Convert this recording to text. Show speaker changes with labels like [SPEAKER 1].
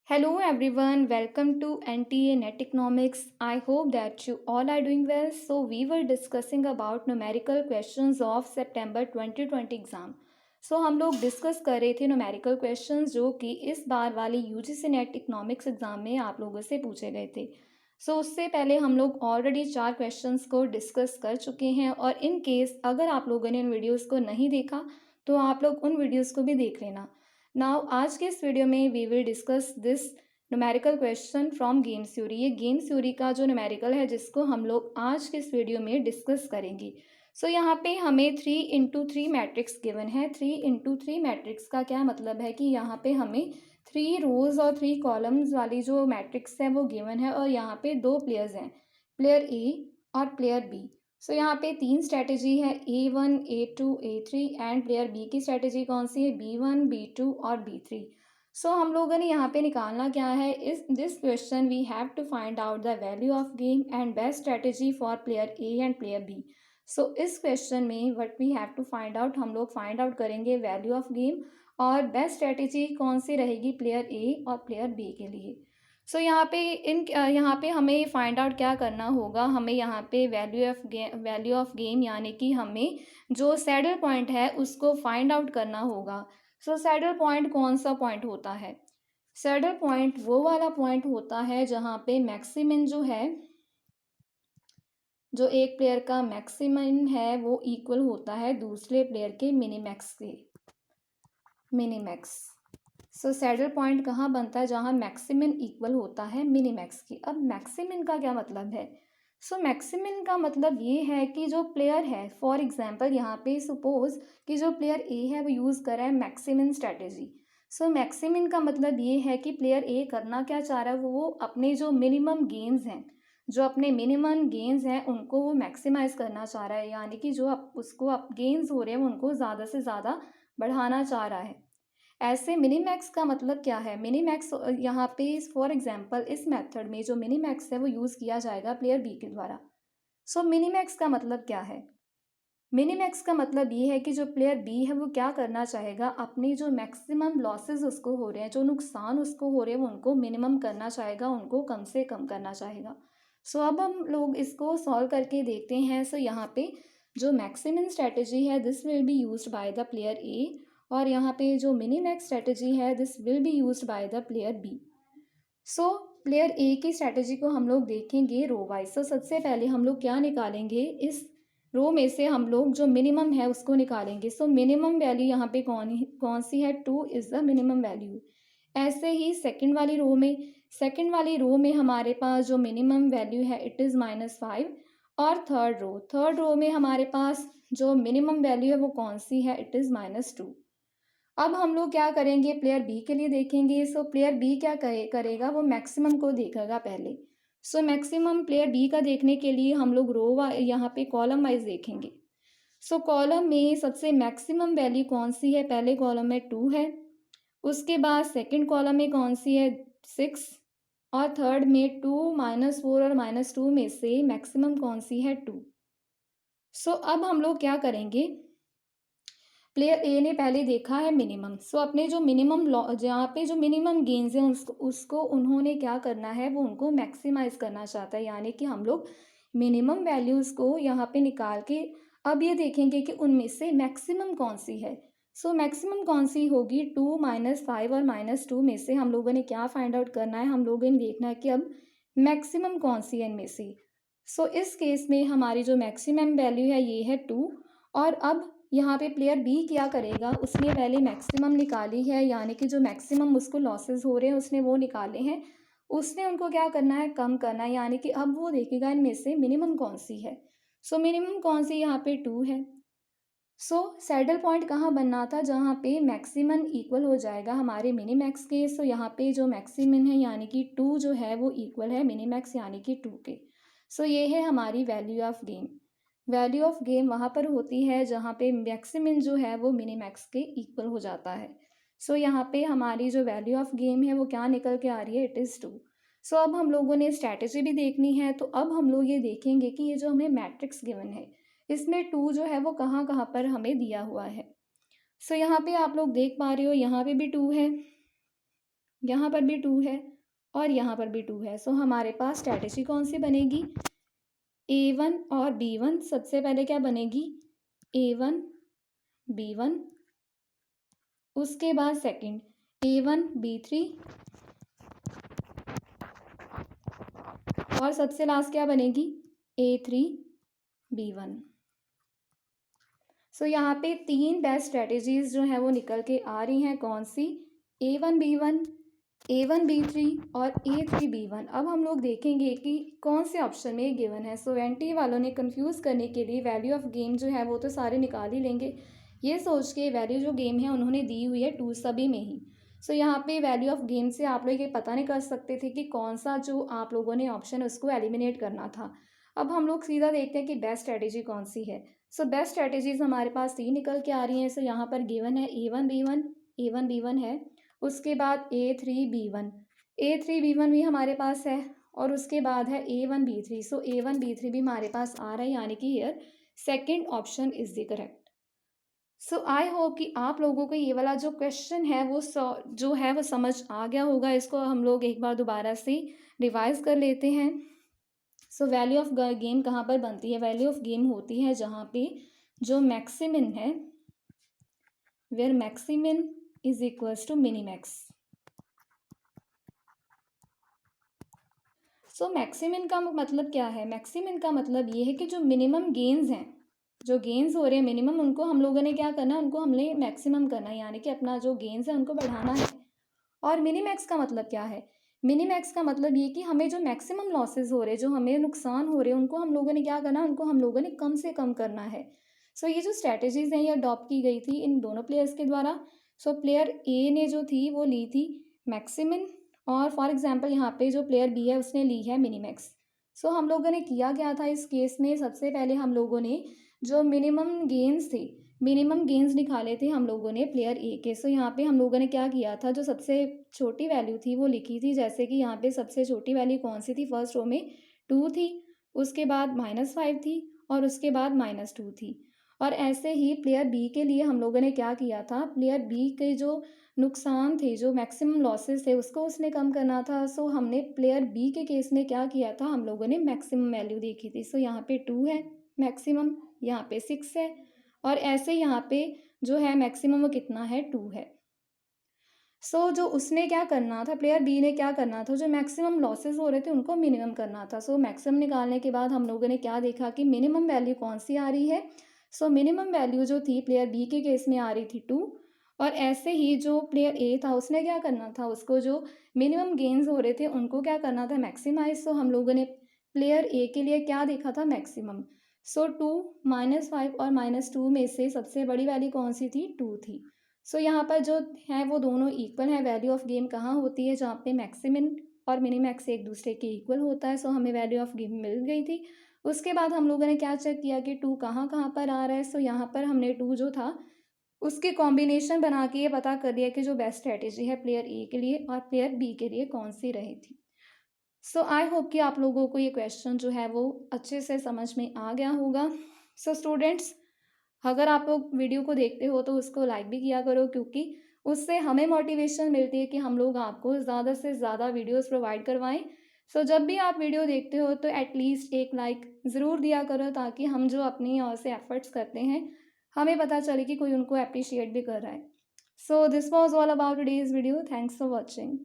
[SPEAKER 1] Hello everyone, welcome to NTA Net Economics. I hope that you all are doing well. So we were discussing about numerical questions of September 2020 exam. हम लोग discuss कर रहे थे numerical questions जो कि इस बार वाले UGC net economics exam में आप लोगों से पूछे गए थे. उससे पहले हम लोग ऑलरेडी 4 क्वेश्चंस को डिस्कस कर चुके हैं और इन केस अगर आप लोगों ने इन वीडियोस को नहीं देखा तो आप लोग उन वीडियोस को भी देख लेना. नाउ आज के इस वीडियो में we will discuss this numerical question from game theory. ये गेम थ्योरी का जो न्यूमेरिकल है जिसको हम लोग आज के इस वीडियो में डिस्कस करेंगे. यहाँ पे हमें 3x3 मैट्रिक्स गिवन है. 3x3 मैट्रिक्स का क्या मतलब है कि यहाँ पे हमें 3 रोज और 3 कॉलम्स वाली जो मैट्रिक्स है वो गिवन है और यहाँ पे 2 प्लेयर्स हैं, प्लेयर ए और प्लेयर बी. यहाँ पे 3 स्ट्रैटेजी है, A1, A2, A3 and player B की स्ट्रैटेजी कौन सी है, B1, B2 और B3. हम लोगों ने यहाँ पे निकालना क्या है, इस this question we have to find out the value of game and best strategy for player A and player B. इस क्वेश्चन में what we have to find out, हम लोग फाइंड आउट करेंगे वैल्यू ऑफ गेम और best strategy कौन सी रहेगी player A और प्लेयर बी के लिए. यहाँ पे हमें फाइंड आउट क्या करना होगा, हमें यहाँ पे वैल्यू ऑफ गेम यानी कि हमें जो सैडल पॉइंट है उसको फाइंड आउट करना होगा. सैडल पॉइंट कौन सा पॉइंट होता है, सैडल पॉइंट वो वाला पॉइंट होता है जहाँ पे मैक्सिमम जो है, जो एक प्लेयर का मैक्सिमम है वो इक्वल होता है दूसरे प्लेयर के मिनीमैक्स के. सैडल पॉइंट कहाँ बनता है, जहाँ मैक्सिमम इक्वल होता है मिनीमैक्स की. अब मैक्सिमम का क्या मतलब है, मैक्सिमम का मतलब ये है कि जो प्लेयर है, फॉर एग्जांपल यहाँ पे सपोज कि जो प्लेयर ए है वो यूज़ कर रहा है मैक्सिमम स्ट्रैटेजी. मैक्सिमम का मतलब ये है कि प्लेयर ए करना क्या चाह रहा है, वो अपने जो मिनिमम गेन्स हैं, उनको वो मैक्सिमाइज करना चाह रहा है, यानी कि जो उसको गेन्स हो रहे हैं उनको ज़्यादा से ज़्यादा बढ़ाना चाह रहा है. ऐसे मिनीमैक्स का मतलब क्या है, मिनीमैक्स यहाँ पे फॉर एग्जांपल इस मेथड में जो मिनीमैक्स है वो यूज़ किया जाएगा प्लेयर बी के द्वारा. मिनीमैक्स का मतलब क्या है, मिनीमैक्स का मतलब ये है कि जो प्लेयर बी है वो क्या करना चाहेगा, अपनी जो मैक्सिमम लॉसेस उसको हो रहे हैं, जो नुकसान उसको हो रहे हैं, वो उनको मिनिमम करना चाहेगा, उनको कम से कम करना चाहेगा. अब हम लोग इसको सॉल्व करके देखते हैं. यहाँ पे जो मैक्सिमम स्ट्रैटेजी है this will be used by the player A और यहाँ पे जो मिनीमैक्स स्ट्रैटेजी है this will be used by the player B. Player A की स्ट्रैटेजी को हम लोग देखेंगे रो वाइज. सबसे पहले हम लोग क्या निकालेंगे, इस रो में से हम लोग जो मिनिमम है उसको निकालेंगे. मिनिमम वैल्यू यहाँ पे कौन सी है, 2 इज़ द मिनिमम वैल्यू. ऐसे ही सेकंड वाली रो में हमारे पास जो मिनिमम वैल्यू है इट इज़ -5 और थर्ड रो में हमारे पास जो मिनिमम वैल्यू है वो कौन सी है, इट इज़ -2. अब हम लोग क्या करेंगे, प्लेयर बी के लिए देखेंगे. प्लेयर बी क्या करेगा, वो मैक्सिमम को देखेगा पहले. मैक्सिमम प्लेयर बी का देखने के लिए हम लोग यहाँ पे कॉलम वाइज देखेंगे. कॉलम में सबसे मैक्सिमम वैल्यू कौन सी है, पहले कॉलम में 2 है, उसके बाद सेकंड कॉलम में कौन सी है 6 और थर्ड में 2 -4 और -2 में से मैक्सिमम कौन सी है 2. अब हम लोग क्या करेंगे, प्लेयर ए ने पहले देखा है मिनिमम. अपने जो मिनिमम जहाँ पे जो मिनिमम गेन्स हैं उसको उन्होंने क्या करना है, वो उनको मैक्सिमाइज करना चाहता है, यानी कि हम लोग मिनिमम वैल्यूज़ को यहाँ पे निकाल के अब ये देखेंगे कि उनमें से मैक्सिमम कौन सी है. मैक्सिमम कौन सी होगी, 2 -5 और -2 में से हम लोगों ने क्या फाइंड आउट करना है, हम लोगों ने देखना है कि अब मैक्सिमम कौन सी है इनमें से. इस केस में हमारी जो मैक्सिमम वैल्यू है ये है 2 और अब यहाँ पे प्लेयर बी क्या करेगा, उसने पहले मैक्सिमम निकाली है, यानी कि जो मैक्सिमम उसको लॉसेस हो रहे हैं उसने वो निकाले हैं, उसने उनको क्या करना है, कम करना है, यानी कि अब वो देखेगा इनमें से मिनिमम कौन सी है. मिनिमम कौन सी, यहाँ पे 2 है. सैडल पॉइंट कहाँ बनना था, जहाँ पे मैक्सिमम इक्वल हो जाएगा हमारे मिनीमैक्स के. यहाँ पे जो मैक्सिमम है यानी कि 2 जो है वो इक्वल है मिनीमैक्स यानी कि 2 के. ये है हमारी value of game. Value of game वहाँ पर होती है जहाँ पे मैक्सिमम जो है वो मिनीमैक्स के इक्वल हो जाता है. यहाँ पे हमारी जो वैल्यू ऑफ गेम है वो क्या निकल के आ रही है, इट इज़ 2. अब हम लोगों ने स्ट्रैटेजी भी देखनी है, तो अब हम लोग ये देखेंगे कि ये जो हमें मैट्रिक्स गिवन है इसमें 2 जो है वो कहाँ कहाँ पर हमें दिया हुआ है. यहाँ पे आप लोग देख पा रहे हो, यहाँ पे भी 2 है, यहाँ पर भी 2 है और यहाँ पर भी 2 है। सो हमारे पास स्ट्रैटेजी कौन सी बनेगी? A1 और B1। सबसे पहले क्या बनेगी? A1 B1, उसके बाद सेकंड A1 B3 और सबसे लास्ट क्या बनेगी? A3 B1। सो यहाँ पे 3 बेस्ट स्ट्रेटेजीज जो हैं वो निकल के आ रही हैं। कौन सी? A1 B1, A1 B3 और A3 B1। अब हम लोग देखेंगे कि कौन से ऑप्शन में ये गिवन है। सो एनटी वालों ने कंफ्यूज करने के लिए वैल्यू ऑफ गेम जो है वो तो सारे निकाल ही लेंगे, ये सोच के वैल्यू जो गेम है उन्होंने दी हुई है 2 सभी में ही। सो यहाँ पे वैल्यू ऑफ गेम से आप लोग ये पता नहीं कर सकते थे कि कौन सा जो आप लोगों ने ऑप्शन उसको एलिमिनेट करना था। अब हम लोग सीधा देखते हैं कि बेस्ट स्ट्रेटेजी कौन सी है। सो बेस्ट स्ट्रेटेजीज हमारे पास 3 निकल के आ रही हैं। सो यहाँ पर गिवन है A1 B1, A1 B1 है, उसके बाद A3 B1, A3 B1 भी हमारे पास है और उसके बाद है A1 B3। सो A1 B3 भी हमारे पास आ रहा है, यानी कि here second option is the correct. So I hope कि आप लोगों को ये वाला जो क्वेश्चन है वो जो है वो समझ आ गया होगा। इसको हम लोग एक बार दोबारा से रिवाइज कर लेते हैं। सो वैल्यू ऑफ गेम कहाँ पर बनती है? वैल्यू ऑफ गेम होती है जहाँ पे जो मैक्सिमिन है, where maximin is equals to minimax. So maximin का मतलब क्या है? मैक्सिमिन का मतलब ये है कि जो मिनिमम गेन्स हैं, जो गेन्स हो रहे हैं मिनिमम, उनको हम लोगों ने क्या करना है? उनको हमने मैक्सिमम करना है, यानी कि अपना जो गेन्स है उनको बढ़ाना है। और मिनीमैक्स का मतलब क्या है? मिनीमैक्स का मतलब ये कि हमें जो मैक्सिमम लॉसेस हो रहे हैं, जो हमें नुकसान हो रहे हैं, उनको हम लोगों ने क्या करना है? उनको हम लोगों ने कम से कम करना है। सो ये जो स्ट्रैटेजीज हैं ये अडॉप्ट की गई थी इन दोनों प्लेयर्स के द्वारा। सो प्लेयर ए ने जो थी वो ली थी मैक्सिमिन और फॉर एग्जांपल यहाँ पे जो प्लेयर बी है उसने ली है मिनीमैक्स। सो हम लोगों ने किया क्या था इस केस में? सबसे पहले हम लोगों ने जो मिनिमम गेंस निकाले थे हम लोगों ने प्लेयर ए के। सो यहाँ पे हम लोगों ने क्या किया था? जो सबसे छोटी वैल्यू थी वो लिखी थी, जैसे कि यहाँ पे सबसे छोटी वैल्यू कौन सी थी? फर्स्ट रो में 2 थी, उसके बाद -5 थी और उसके बाद -2 थी। और ऐसे ही प्लेयर बी के लिए हम लोगों ने क्या किया था? प्लेयर बी के जो नुकसान थे, जो मैक्सिमम लॉसेस थे, उसको उसने कम करना था। सो हमने प्लेयर बी के केस में क्या किया था? हम लोगों ने मैक्सिमम वैल्यू देखी थी। सो यहाँ पे 2 है मैक्सिमम, यहाँ पे 6 है और ऐसे यहाँ पे जो है मैक्सिमम वो कितना है? 2 है। सो जो उसने क्या करना था, प्लेयर बी ने क्या करना था? जो मैक्सिमम लॉसेस हो रहे थे उनको मिनिमम करना था। सो मैक्सिमम निकालने के बाद हम लोगों ने क्या देखा कि मिनिमम वैल्यू कौन सी आ रही है? सो मिनिमम वैल्यू जो थी प्लेयर बी के केस में आ रही थी 2। और ऐसे ही जो प्लेयर ए था उसने क्या करना था? उसको जो मिनिमम गेन्स हो रहे थे उनको क्या करना था? मैक्सिमाइज। सो हम लोगों ने प्लेयर ए के लिए क्या देखा था? मैक्सिमम। सो 2, -5 और -2 में से सबसे बड़ी वैल्यू कौन सी थी? 2 थी। सो यहाँ पर जो है वो दोनों इक्वल है। वैल्यू ऑफ गेम कहाँ होती है? जहाँ पे मैक्सिमिन और मिनीमैक्स एक दूसरे के इक्वल होता है। सो हमें वैल्यू ऑफ गेम मिल गई थी। उसके बाद हम लोगों ने क्या चेक किया कि 2 कहाँ कहाँ पर आ रहा है। सो यहाँ पर हमने 2 जो था उसके कॉम्बिनेशन बना के ये पता कर लिया कि जो बेस्ट स्ट्रेटेजी है प्लेयर ए के लिए और प्लेयर बी के लिए कौन सी रही थी। सो आई होप कि आप लोगों को ये क्वेश्चन जो है वो अच्छे से समझ में आ गया होगा। सो स्टूडेंट्स, अगर आप लोग वीडियो को देखते हो तो उसको लाइक भी किया करो, क्योंकि उससे हमें मोटिवेशन मिलती है कि हम लोग आपको ज़्यादा से ज़्यादा वीडियोस प्रोवाइड करवाएं। सो जब भी आप वीडियो देखते हो तो एटलीस्ट एक लाइक ज़रूर दिया करो, ताकि हम जो अपनी ओर से एफर्ट्स करते हैं हमें पता चले कि कोई उनको अप्रिशिएट भी कर रहा है। So this was all about today's video. Thanks for watching.